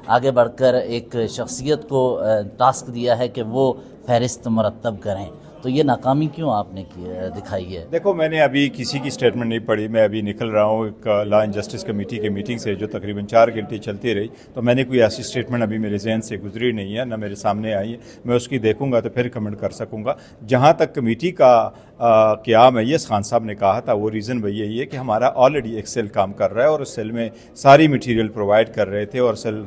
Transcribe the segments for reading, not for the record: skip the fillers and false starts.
آگے بڑھ کر ایک شخصیت کو ٹاسک دیا ہے کہ وہ فہرست مرتب کریں، تو یہ ناکامی کیوں آپ نے دکھائی ہے؟ دیکھو، میں نے ابھی کسی کی سٹیٹمنٹ نہیں پڑھی، میں ابھی نکل رہا ہوں ایک لا اینڈ جسٹس کمیٹی کی میٹنگ سے جو تقریباً 4 گھنٹے چلتی رہی، تو میں نے کوئی ایسی سٹیٹمنٹ ابھی میرے ذہن سے گزری نہیں ہے، نہ میرے سامنے آئی ہے۔ میں اس کی دیکھوں گا تو پھر کمنٹ کر سکوں گا۔ جہاں تک کمیٹی کا قیام ہے، یس خان صاحب نے کہا تھا، وہ ریزن وہی یہی ہے کہ ہمارا آلریڈی ایک سیل کام کر رہا ہے اور اس سیل میں ساری مٹیریل پرووائڈ کر رہے تھے، اور سیل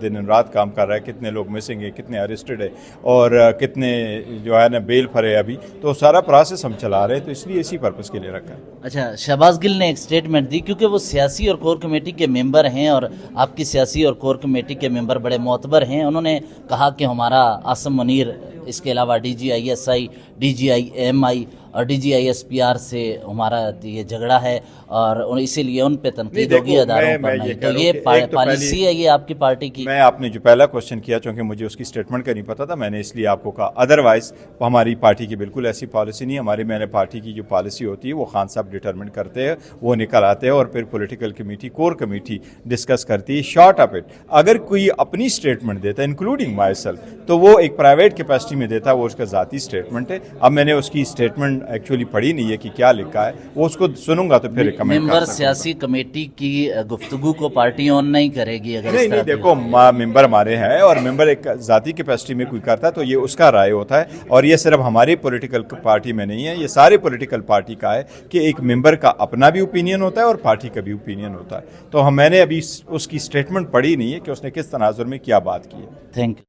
دن رات کام کر رہا ہے، کتنے لوگ مسنگ ہیں، کتنے اریسٹڈ ہے، اور کتنے جو ہے نا بیل پر ہے ابھی، تو سارا پروسیس ہم چلا رہے ہیں، تو اس لیے اسی پرپس کے لیے رکھا ہے۔ اچھا، شہباز گل نے ایک سٹیٹمنٹ دی، کیونکہ وہ سیاسی اور کور کمیٹی کے ممبر ہیں اور آپ کی سیاسی اور کور کمیٹی کے ممبر بڑے معتبر ہیں، انہوں نے کہا کہ ہمارا عاصم منیر، اس کے علاوہ D G I S I, D G I M I اور D G I S P R سے ہمارا یہ جھگڑا ہے اور اسی لیے ان پہ تنقید ہوگی اداروں پر نہیں، تو یہ پالیسی ہے یہ آپ کی پارٹی کی؟ میں آپ نے جو پہلا کوشچن کیا، چونکہ مجھے اس کی سٹیٹمنٹ کا نہیں پتا تھا، میں نے اس لیے آپ کو کہا، ادروائز ہماری پارٹی کی بالکل ایسی پالیسی نہیں۔ ہماری میں نے پارٹی کی جو پالیسی ہوتی ہے وہ خان صاحب ڈٹرمنٹ کرتے ہیں، وہ نکل آتے ہیں اور پھر political committee, core committee discuss کرتی ہے۔ شارٹ آف اٹ، اگر کوئی اپنی سٹیٹمنٹ دیتا ہے انکلوڈنگ مائی سیلف، تو وہ ایک پرائیویٹ کیپیسٹی میں دیتا ہے، وہ اس کا ذاتی سٹیٹمنٹ ہے۔ اب میں نے اس کی سٹیٹمنٹ ایکچولی پڑھی نہیں ہے کہ کیا لکھا ہے، وہ اس کو سنوں گا تو پھر کمنٹ کر سکوں گا۔ ممبر سیاسی کمیٹی کی گفتگو کو پارٹی آن نہیں کرے گی اگر نہیں، دیکھو، ممبر ہمارے ہیں اور ممبر ایک ذاتی کیپیسٹی میں کوئی کرتا ہے تو یہ اس کا رائے ہوتا ہے، اور یہ صرف ہماری پولیٹیکل پارٹی میں نہیں ہے، یہ سارے پولیٹیکل پارٹی کا ہے کہ ایک ممبر کا اپنا بھی اوپینین ہوتا ہے اور پارٹی کا بھی اوپینین ہوتا ہے۔ تو میں نے ابھی اس کی سٹیٹمنٹ پڑھی نہیں ہے کہ اس نے کس تناظر میں کیا بات کی ہے۔ Thank you.